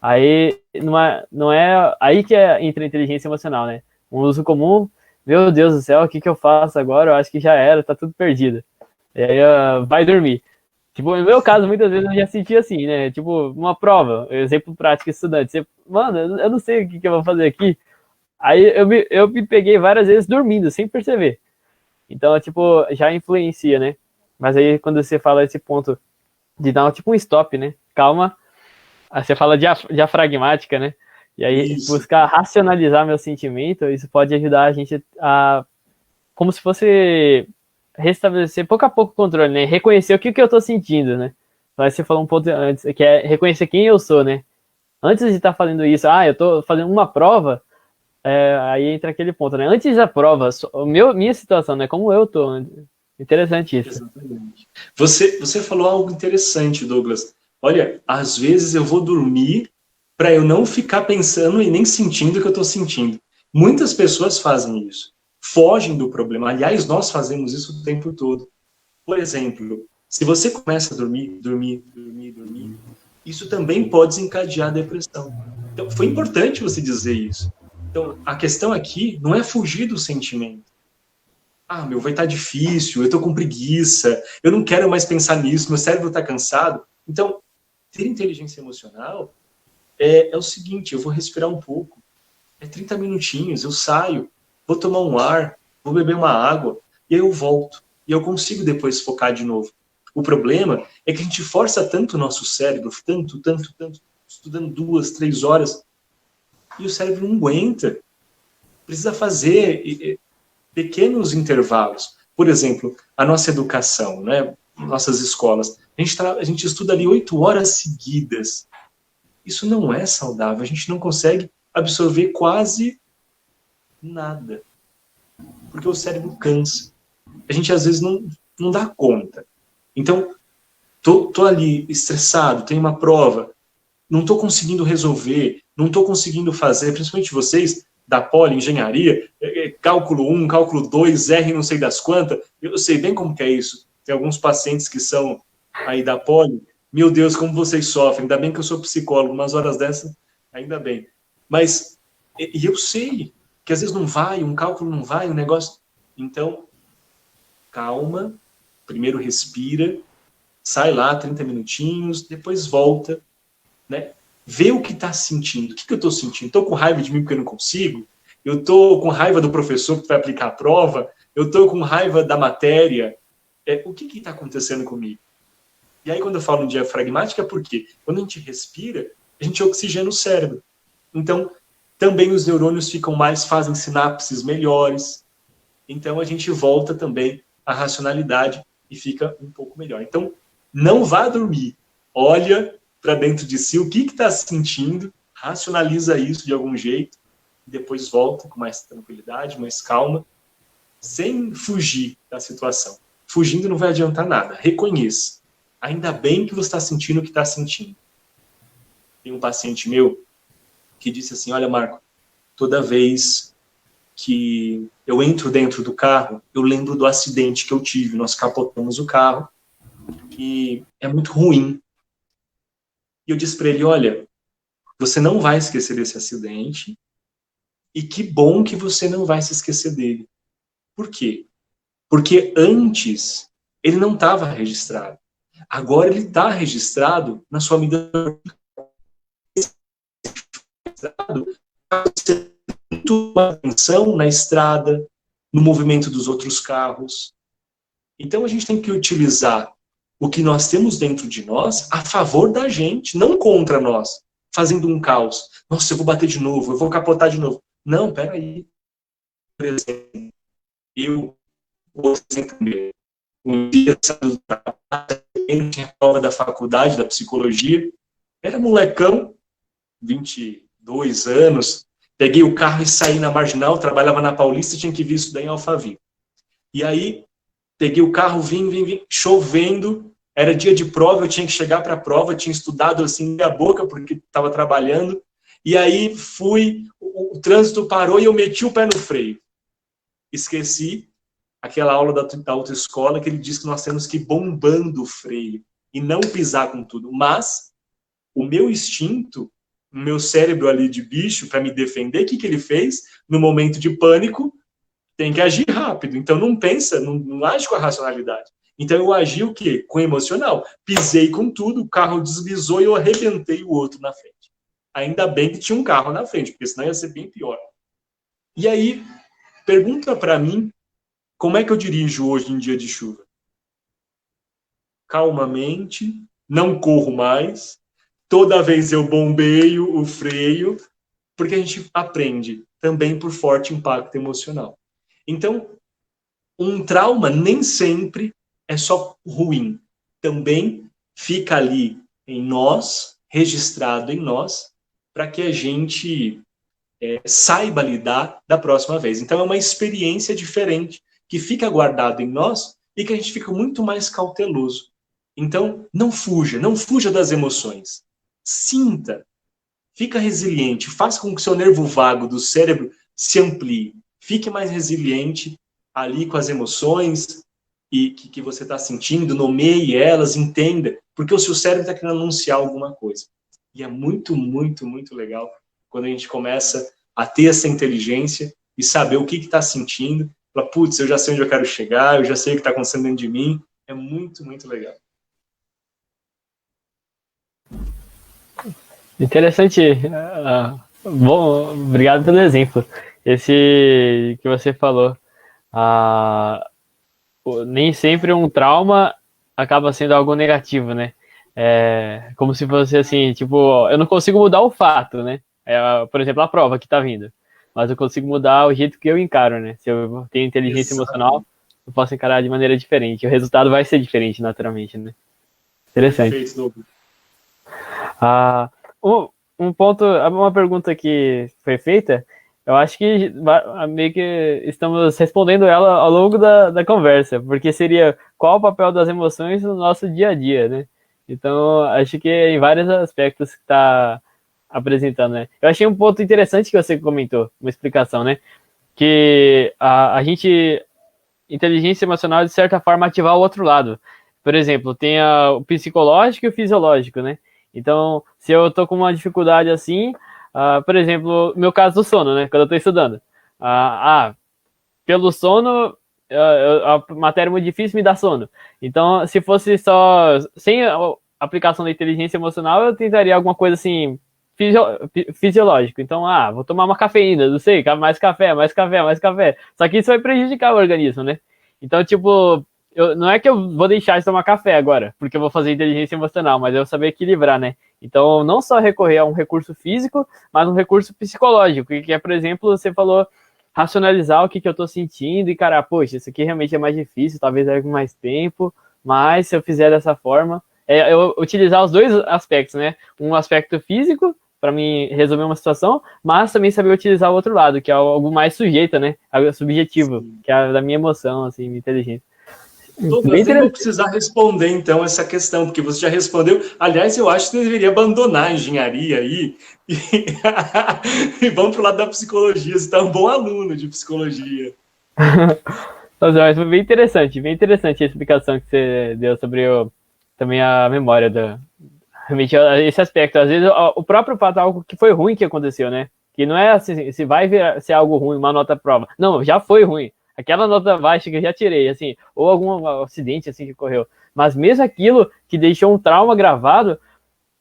aí não é aí que entra a inteligência emocional, né? Um uso comum, meu Deus do céu, o que eu faço agora? Eu acho que já era, tá tudo perdido. E aí vai dormir. Tipo, no meu caso, muitas vezes eu já senti assim, né? Tipo, uma prova, exemplo prático estudante. Mano, eu não sei o que eu vou fazer aqui. Aí eu me peguei várias vezes dormindo, sem perceber. Então, tipo, já influencia, né? Mas aí quando você fala esse ponto de dar tipo um stop, né? Calma. Aí você fala diafragmática, né? E aí Isso. buscar racionalizar meu sentimento, isso pode ajudar a gente a como se fosse restabelecer pouco a pouco o controle, né? Reconhecer o que eu tô sentindo, né? Mas você falou um ponto antes, que é reconhecer quem eu sou, né? Antes de estar fazendo isso, eu tô fazendo uma prova, aí entra aquele ponto, né? Antes da prova, minha situação, né? Como eu tô. Né? Interessante isso. Exatamente. Você falou algo interessante, Douglas. Olha, às vezes eu vou dormir para eu não ficar pensando e nem sentindo o que eu estou sentindo. Muitas pessoas fazem isso, fogem do problema. Aliás, nós fazemos isso o tempo todo. Por exemplo, se você começa a dormir, isso também pode desencadear a depressão. Então, foi importante você dizer isso. Então, a questão aqui não é fugir do sentimento. Meu, vai estar difícil, eu estou com preguiça, eu não quero mais pensar nisso, meu cérebro está cansado. Então, ter inteligência emocional é o seguinte, eu vou respirar um pouco, 30 minutinhos, eu saio, vou tomar um ar, vou beber uma água, e aí eu volto. E eu consigo depois focar de novo. O problema é que a gente força tanto o nosso cérebro, tanto, estudando 2, 3 horas, e o cérebro não aguenta. Precisa fazer pequenos intervalos. Por exemplo, a nossa educação, né? Nossas escolas. A gente estuda ali 8 horas seguidas. Isso não é saudável. A gente não consegue absorver quase nada. Porque o cérebro cansa. A gente, às vezes, não dá conta. Então, tô ali estressado, tem uma prova, não estou conseguindo resolver, não estou conseguindo fazer, principalmente vocês, da poli, engenharia, cálculo 1, cálculo 2, R não sei das quantas, eu sei bem como que é isso. Tem alguns pacientes que são aí da poli, meu Deus, como vocês sofrem, ainda bem que eu sou psicólogo, umas horas dessas, ainda bem. Mas, e eu sei que às vezes não vai, um cálculo não vai, um negócio... Então, calma, primeiro respira, sai lá 30 minutinhos, depois volta, né? Vê o que está sentindo. O que eu estou sentindo? Estou com raiva de mim porque eu não consigo? Eu estou com raiva do professor que vai aplicar a prova? Eu estou com raiva da matéria? O que está acontecendo comigo? E aí, quando eu falo em diafragmática, é porque quando a gente respira, a gente oxigena o cérebro. Então, também os neurônios ficam mais, fazem sinapses melhores. Então, a gente volta também à racionalidade e fica um pouco melhor. Então, não vá dormir. Olha para dentro de si o que está sentindo, racionaliza isso de algum jeito, e depois volta com mais tranquilidade, mais calma, sem fugir da situação. Fugindo não vai adiantar nada. Reconheça. Ainda bem que você está sentindo o que está sentindo. Tem um paciente meu que disse assim, olha, Marco, toda vez que eu entro dentro do carro, eu lembro do acidente que eu tive. Nós capotamos o carro e é muito ruim. E eu disse para ele, olha, você não vai esquecer desse acidente e que bom que você não vai se esquecer dele. Por quê? Porque antes ele não estava registrado. Agora ele está registrado na sua medida muito atenção na estrada, no movimento dos outros carros. Então a gente tem que utilizar o que nós temos dentro de nós a favor da gente, não contra nós, fazendo um caos. Nossa, eu vou bater de novo, eu vou capotar de novo. Não, peraí. Por exemplo, eu, um dia, eu tinha prova da faculdade, da psicologia, era molecão, 22 anos, peguei o carro e saí na Marginal, trabalhava na Paulista, tinha que vir estudar em Alphaville. E aí, peguei o carro, vim, chovendo, era dia de prova, eu tinha que chegar para a prova, tinha estudado assim, meia boca, porque estava trabalhando, e aí fui, o trânsito parou e eu meti o pé no freio. Esqueci aquela aula da autoescola que ele diz que nós temos que ir bombando o freio e não pisar com tudo, mas o meu instinto, o meu cérebro ali de bicho, para me defender, o que ele fez? No momento de pânico, tem que agir rápido. Então não pensa, não age com a racionalidade. Então eu agi o quê? Com o emocional. Pisei com tudo, o carro deslizou e eu arrebentei o outro na frente. Ainda bem que tinha um carro na frente, porque senão ia ser bem pior. E aí, pergunta para mim, como é que eu dirijo hoje em dia de chuva? Calmamente, não corro mais, toda vez eu bombeio o freio, porque a gente aprende também por forte impacto emocional. Então, um trauma nem sempre é só ruim. Também fica ali em nós, registrado em nós, para que a gente saiba lidar da próxima vez. Então, é uma experiência diferente que fica guardado em nós e que a gente fica muito mais cauteloso. Então, não fuja das emoções. Sinta, fica resiliente, faça com que o seu nervo vago do cérebro se amplie. Fique mais resiliente ali com as emoções e que você está sentindo, nomeie elas, entenda, porque o seu cérebro está querendo anunciar alguma coisa. E é muito, muito, muito legal quando a gente começa a ter essa inteligência e saber o que está sentindo. Falar, putz, eu já sei onde eu quero chegar, eu já sei o que está acontecendo dentro de mim. É muito, muito legal. Interessante. Bom, obrigado pelo exemplo. Esse que você falou. Nem sempre um trauma acaba sendo algo negativo, né? Como se fosse assim, tipo, eu não consigo mudar o fato, né? Por exemplo, a prova que tá vindo. Mas eu consigo mudar o jeito que eu encaro, né? Se eu tenho inteligência emocional, eu posso encarar de maneira diferente. O resultado vai ser diferente, naturalmente, né? Interessante. Perfeito, Um ponto, uma pergunta que foi feita, eu acho que meio que estamos respondendo ela ao longo da conversa, porque seria qual o papel das emoções no nosso dia a dia, né? Então, acho que em vários aspectos que está apresentando, né? Eu achei um ponto interessante que você comentou, uma explicação, né? Que a gente, inteligência emocional, de certa forma, ativar o outro lado. Por exemplo, tem o psicológico e o fisiológico, né? Então, se eu tô com uma dificuldade assim, por exemplo, meu caso do sono, né? Quando eu tô estudando. Pelo sono, a matéria é muito difícil me dá sono. Então, se fosse só sem a aplicação da inteligência emocional, eu tentaria alguma coisa assim, fisiológico. Então, vou tomar uma cafeína, não sei, mais café. Só que isso vai prejudicar o organismo, né? Então, tipo, não é que eu vou deixar de tomar café agora, porque eu vou fazer inteligência emocional, mas eu vou saber equilibrar, né? Então, não só recorrer a um recurso físico, mas um recurso psicológico, que é, por exemplo, você falou, racionalizar o que eu tô sentindo e, cara, poxa, isso aqui realmente é mais difícil, talvez leve mais tempo, mas se eu fizer dessa forma, eu utilizar os dois aspectos, né? Um aspecto físico, para mim resolver uma situação, mas também saber utilizar o outro lado, que é algo mais sujeito, né? Algo subjetivo, que é da minha emoção, assim, minha inteligência. Douglas, Bem nem vou interessante. precisar responder, então, essa questão, porque você já respondeu. Aliás, eu acho que você deveria abandonar a engenharia aí e, e vamos para o lado da psicologia. Você está um bom aluno de psicologia. Nossa, mas foi bem interessante a explicação que você deu sobre também a memória da. Realmente, esse aspecto. Às vezes, o próprio fato, algo que foi ruim que aconteceu, né? Que não é assim, se vai ser algo ruim, uma nota prova. Não, já foi ruim. Aquela nota baixa que eu já tirei, assim, ou algum acidente assim que ocorreu. Mas mesmo aquilo que deixou um trauma gravado,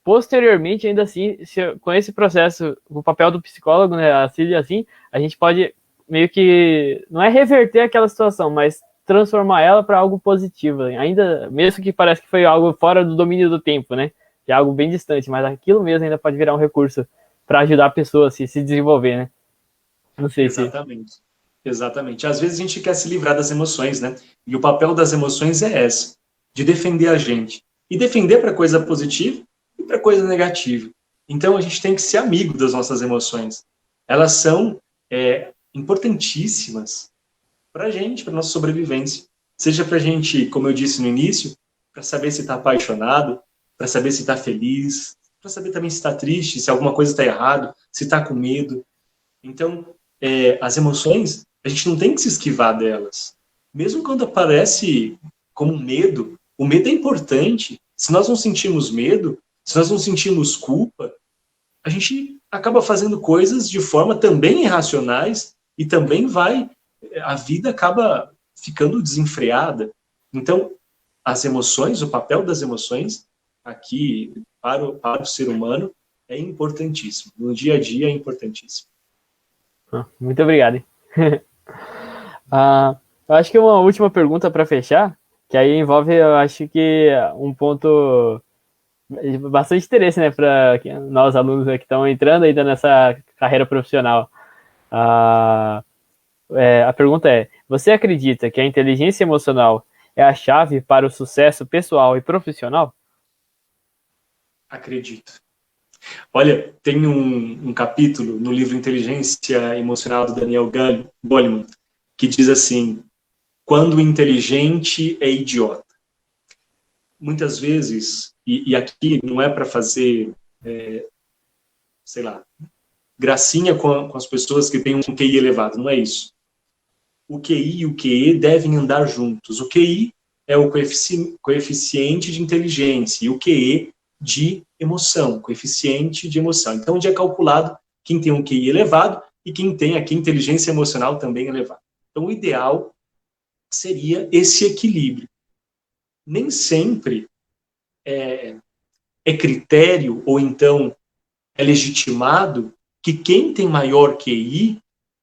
posteriormente, ainda assim, com esse processo, o papel do psicólogo, né, assim, a gente pode meio que, não é reverter aquela situação, mas transformar ela para algo positivo, ainda, mesmo que pareça que foi algo fora do domínio do tempo, né, é algo bem distante, mas aquilo mesmo ainda pode virar um recurso para ajudar a pessoa a se desenvolver, né, não sei se... Exatamente. Exatamente. Às vezes a gente quer se livrar das emoções, né? E o papel das emoções é esse, de defender a gente. E defender para coisa positiva e para coisa negativa. Então a gente tem que ser amigo das nossas emoções. Elas são importantíssimas para a gente, para nossa sobrevivência. Seja para a gente, como eu disse no início, para saber se está apaixonado, para saber se está feliz, para saber também se está triste, se alguma coisa está errado, se está com medo. Então, as emoções, a gente não tem que se esquivar delas. Mesmo quando aparece como medo, o medo é importante. Se nós não sentimos medo, se nós não sentimos culpa, a gente acaba fazendo coisas de forma também irracionais e também a vida acaba ficando desenfreada. Então, as emoções, o papel das emoções aqui para o ser humano é importantíssimo. No dia a dia é importantíssimo. Muito obrigado. Hein? Eu acho que uma última pergunta para fechar, que aí envolve, eu acho que um ponto bastante interesse, né, para nós alunos que estão entrando ainda nessa carreira profissional. A pergunta é: você acredita que a inteligência emocional é a chave para o sucesso pessoal e profissional? Acredito. Olha, tem um capítulo no livro Inteligência Emocional do Daniel Goleman que diz assim: quando o inteligente é idiota. Muitas vezes, e aqui não é para fazer, sei lá, gracinha com as pessoas que têm um QI elevado, não é isso. O QI e o QE devem andar juntos. O QI é o coeficiente de inteligência e o QE de emoção, coeficiente de emoção. Então, onde é calculado quem tem um QI elevado e quem tem aqui inteligência emocional também elevada. Então, o ideal seria esse equilíbrio. Nem sempre é critério ou então é legitimado que quem tem maior QI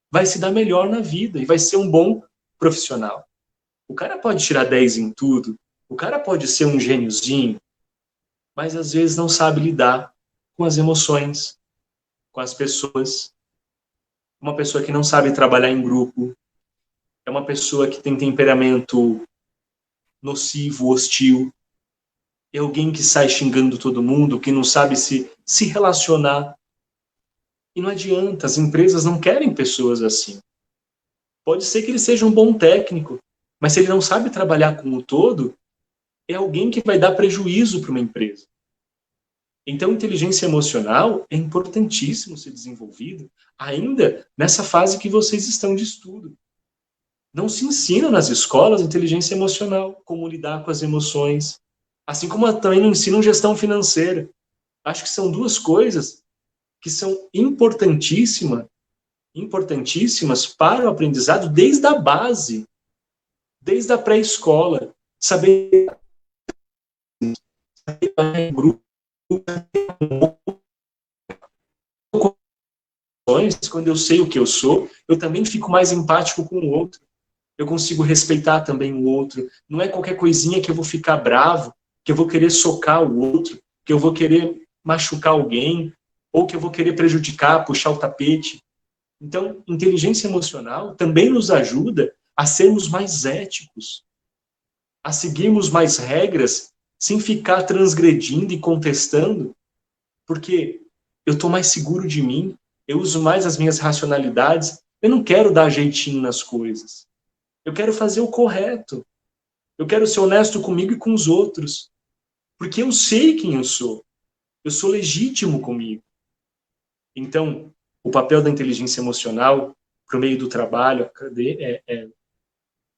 vai se dar melhor na vida e vai ser um bom profissional. O cara pode tirar 10 em tudo, o cara pode ser um gêniozinho, mas às vezes não sabe lidar com as emoções, com as pessoas. Uma pessoa que não sabe trabalhar em grupo, é uma pessoa que tem temperamento nocivo, hostil, é alguém que sai xingando todo mundo, que não sabe se relacionar. E não adianta, as empresas não querem pessoas assim. Pode ser que ele seja um bom técnico, mas se ele não sabe trabalhar com o todo, é alguém que vai dar prejuízo para uma empresa. Então, inteligência emocional é importantíssimo ser desenvolvido ainda nessa fase que vocês estão de estudo. Não se ensina nas escolas inteligência emocional, como lidar com as emoções, assim como também não ensinam gestão financeira. Acho que são duas coisas que são importantíssimas para o aprendizado desde a base, desde a pré-escola. Saber em grupo, quando eu sei o que eu sou, eu também fico mais empático com o outro. Eu consigo respeitar também o outro. Não é qualquer coisinha que eu vou ficar bravo, que eu vou querer socar o outro, que eu vou querer machucar alguém, ou que eu vou querer prejudicar, puxar o tapete. Então, inteligência emocional também nos ajuda a sermos mais éticos, a seguirmos mais regras, sem ficar transgredindo e contestando, porque eu estou mais seguro de mim, eu uso mais as minhas racionalidades, eu não quero dar jeitinho nas coisas. Eu quero fazer o correto. Eu quero ser honesto comigo e com os outros, porque eu sei quem eu sou legítimo comigo. Então, o papel da inteligência emocional para o meio do trabalho,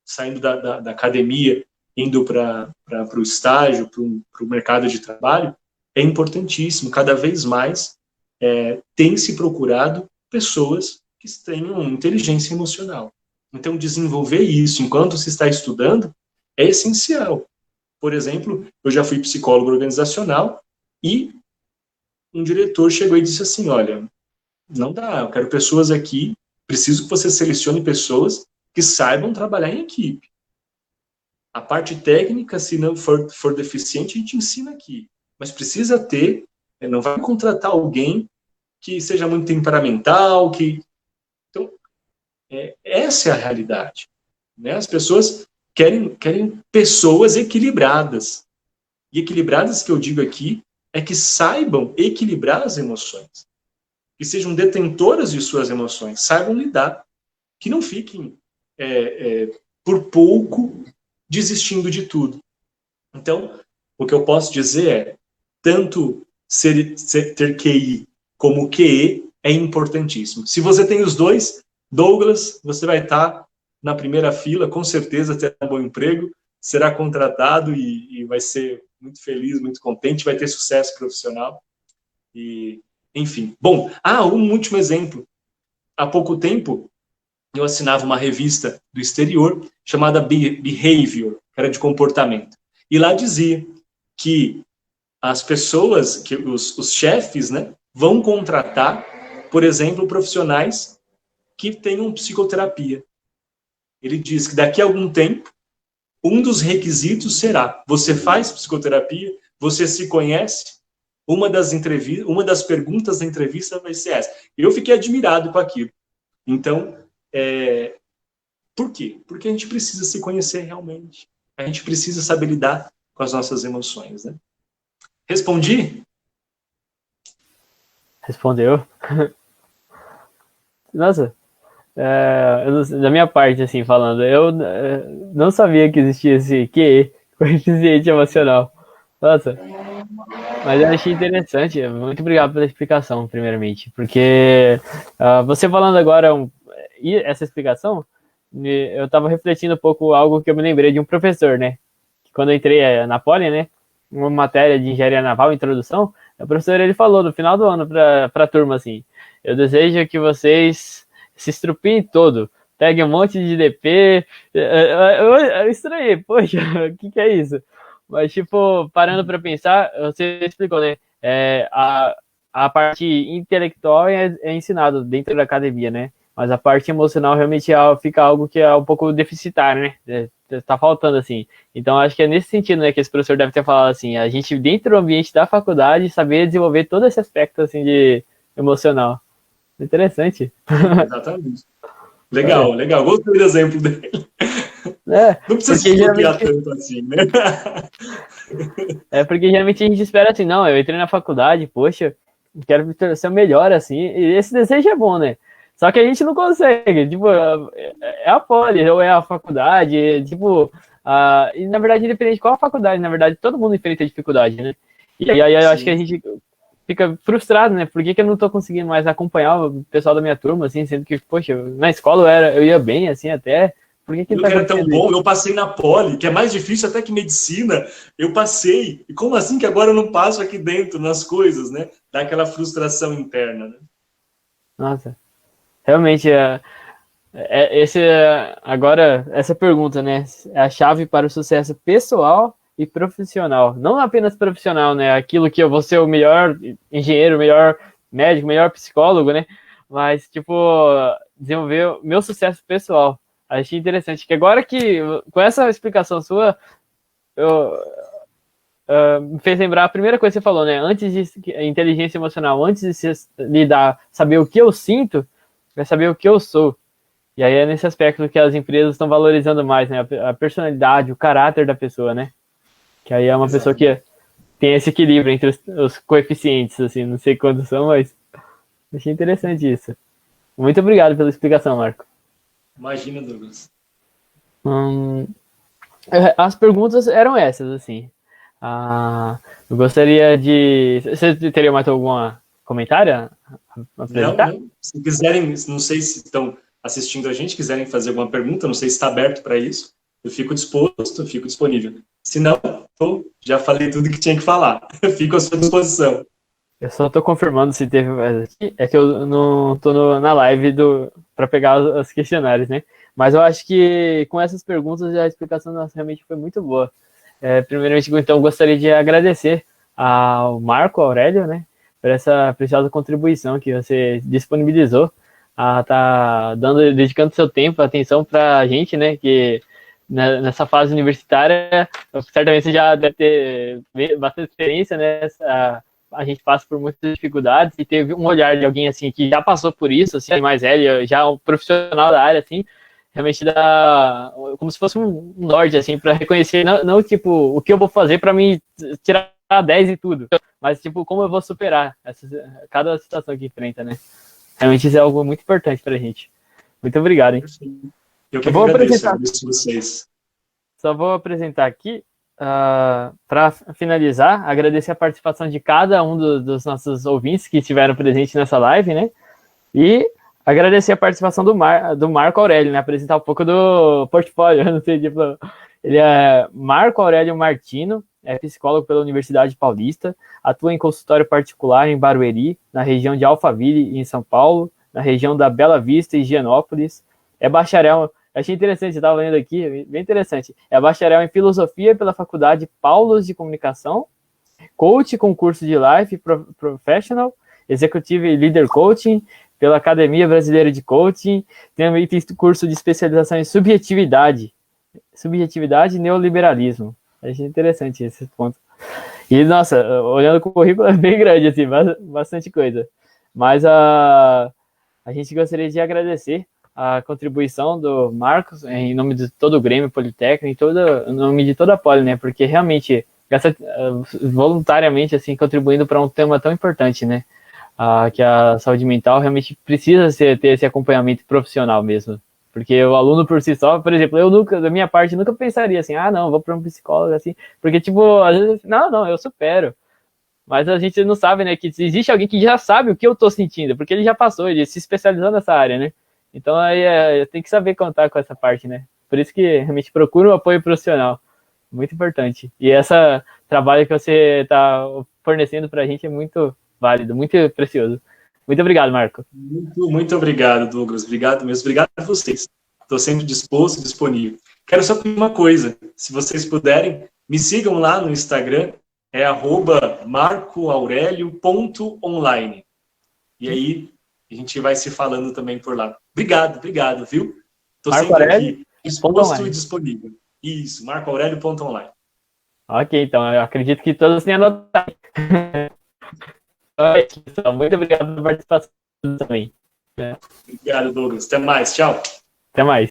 saindo da academia, indo para o estágio, para o mercado de trabalho, é importantíssimo. Cada vez mais tem se procurado pessoas que tenham inteligência emocional. Então, desenvolver isso enquanto se está estudando é essencial. Por exemplo, eu já fui psicólogo organizacional e um diretor chegou e disse assim, olha, não dá, eu quero pessoas aqui, preciso que você selecione pessoas que saibam trabalhar em equipe. A parte técnica, se não for deficiente, a gente ensina aqui. Mas precisa ter, não vai contratar alguém que seja muito temperamental, que... Então, essa é a realidade. Né? As pessoas querem pessoas equilibradas. E equilibradas, que eu digo aqui, é que saibam equilibrar as emoções. Que sejam detentoras de suas emoções, saibam lidar. Que não fiquem, por pouco, desistindo de tudo. Então, o que eu posso dizer é, tanto ter QI como QE é importantíssimo. Se você tem os dois, Douglas, você vai estar na primeira fila, com certeza terá um bom emprego, será contratado e vai ser muito feliz, muito contente, vai ter sucesso profissional. E, enfim. Bom, um último exemplo. Há pouco tempo, eu assinava uma revista do exterior chamada Behavior, que era de comportamento. E lá dizia que as pessoas, que os chefes, né, vão contratar, por exemplo, profissionais que tenham psicoterapia. Ele diz que daqui a algum tempo, um dos requisitos será: você faz psicoterapia? Você se conhece? Uma das perguntas da entrevista vai ser essa. Eu fiquei admirado com aquilo. Então, por quê? Porque a gente precisa se conhecer realmente. A gente precisa saber lidar com as nossas emoções, né? Respondi? Respondeu. Nossa, da minha parte, assim, falando, eu não sabia que existia esse QE, coeficiente emocional. Nossa, mas eu achei interessante. Muito obrigado pela explicação, primeiramente, porque você falando agora essa explicação, eu estava refletindo um pouco algo que eu me lembrei de um professor, né? Que quando eu entrei na Poli, né? Uma matéria de engenharia naval, introdução, o professor ele falou no final do ano para a turma assim: eu desejo que vocês se estrupiem todo, peguem um monte de DP. Eu estranhei, poxa, o que é isso? Mas, tipo, parando para pensar, você explicou, né? A parte intelectual é ensinado dentro da academia, né? Mas a parte emocional realmente fica algo que é um pouco deficitário, né? Tá faltando, assim. Então, acho que é nesse sentido, né, que esse professor deve ter falado, assim, a gente, dentro do ambiente da faculdade, saber desenvolver todo esse aspecto, assim, de emocional. Interessante. Exatamente. Legal, legal. Gostei do exemplo dele. Não precisa se Porque estrupiar geralmente, tanto assim, né? porque geralmente a gente espera assim, não, eu entrei na faculdade, poxa, quero ser o melhor, assim, e esse desejo é bom, né? Só que a gente não consegue, tipo, é a poli, ou é a faculdade, tipo, e na verdade, independente de qual a faculdade, na verdade, todo mundo enfrenta dificuldade, né? E aí eu acho que a gente fica frustrado, né? Por que eu não tô conseguindo mais acompanhar o pessoal da minha turma, assim, sendo que, poxa, na escola eu ia bem, assim, até, por que Eu tá que era tão acontecendo isso? bom, eu passei na Poli, que é mais difícil até que medicina, eu passei. E como assim que agora eu não passo aqui dentro nas coisas, né? Dá aquela frustração interna, né? Nossa, realmente, agora, essa pergunta, né? É a chave para o sucesso pessoal e profissional. Não apenas profissional, né? Aquilo que eu vou ser o melhor engenheiro, o melhor médico, o melhor psicólogo, né? Mas, tipo, desenvolver o meu sucesso pessoal. Achei interessante que agora que, com essa explicação sua, eu, me fez lembrar a primeira coisa que você falou, né? Antes de inteligência emocional, antes de se lidar, saber o que eu sinto, é saber o que eu sou. E aí é nesse aspecto que as empresas estão valorizando mais, né? A personalidade, o caráter da pessoa, né? Que aí é uma pessoa Exatamente. que tem esse equilíbrio entre os coeficientes, assim, não sei quantos são, mas achei interessante isso. Muito obrigado pela explicação, Marco. Imagina, Douglas. Hum, As perguntas eram essas, assim. Eu gostaria de... Você teria mais alguma comentário a Não, apresentar? não. Se quiserem, não sei se estão assistindo a gente, quiserem fazer alguma pergunta, não sei se está aberto para isso, eu fico disposto, eu fico disponível. Se não, eu já falei tudo que tinha que falar. Eu fico à sua disposição. Eu só tô confirmando se teve mais aqui. É que eu não tô na live para pegar os questionários, né? Mas eu acho que com essas perguntas a explicação nossa, realmente foi muito boa. Primeiramente, então, gostaria de agradecer ao Marco Aurélio, né, por essa preciosa contribuição que você disponibilizou, tá dedicando seu tempo, atenção para a gente, né, que nessa fase universitária, certamente você já deve ter bastante experiência, né, a gente passa por muitas dificuldades e teve um olhar de alguém assim que já passou por isso, assim, mais velho, já um profissional da área, assim, realmente dá como se fosse um norte, assim, para reconhecer, não tipo, o que eu vou fazer para me tirar 10 e tudo, mas tipo, como eu vou superar cada situação que enfrenta, né? Realmente isso é algo muito importante pra gente. Muito obrigado, hein? Eu que Eu vou apresentar. agradeço vocês. Só vou apresentar aqui, para finalizar, agradecer a participação de cada um dos nossos ouvintes que estiveram presentes nessa live, né? E agradecer a participação do Marco Aurélio, né? Apresentar um pouco do portfólio. Eu não sei, tipo, ele é Marco Aurélio Martino, é psicólogo pela Universidade Paulista, atua em consultório particular em Barueri, na região de Alphaville, em São Paulo, na região da Bela Vista e Higienópolis. É bacharel, achei interessante, eu estava lendo aqui, bem interessante. É bacharel em filosofia pela Faculdade Paulos de Comunicação, coach com curso de Life Professional, Executive Leader Coaching, pela Academia Brasileira de Coaching, também tem curso de especialização em subjetividade e neoliberalismo. Achei interessante esse ponto. E, nossa, olhando com o currículo é bem grande, assim, bastante coisa. Mas a gente gostaria de agradecer a contribuição do Marcos, em nome de todo o Grêmio Politécnico, em nome de toda a Poli, né? Porque realmente, voluntariamente, assim, contribuindo para um tema tão importante, né? Que a saúde mental realmente precisa ter esse acompanhamento profissional mesmo. Porque o aluno por si só, por exemplo, eu nunca, da minha parte, nunca pensaria assim, não, vou para um psicólogo, assim, porque, tipo, às vezes, não, eu supero. Mas a gente não sabe, né, que existe alguém que já sabe o que eu tô sentindo, porque ele já passou, ele se especializou nessa área, né? Então aí tem que saber contar com essa parte, né? Por isso que realmente procura um apoio profissional. Muito importante. E esse trabalho que você está fornecendo para a gente é muito válido, muito precioso. Muito obrigado, Marco. Muito obrigado, Douglas. Obrigado mesmo. Obrigado a vocês. Estou sempre disposto e disponível. Quero só pedir uma coisa. Se vocês puderem, me sigam lá no Instagram. É @marcoaurelio.online. E aí, a gente vai se falando também por lá. Obrigado, viu? Estou sempre aqui disposto e disponível. Isso, marcoaurelio.online. Ok, então, eu acredito que todos tenham anotado. Muito obrigado pela participação também. Obrigado, Douglas. Até mais. Tchau. Até mais.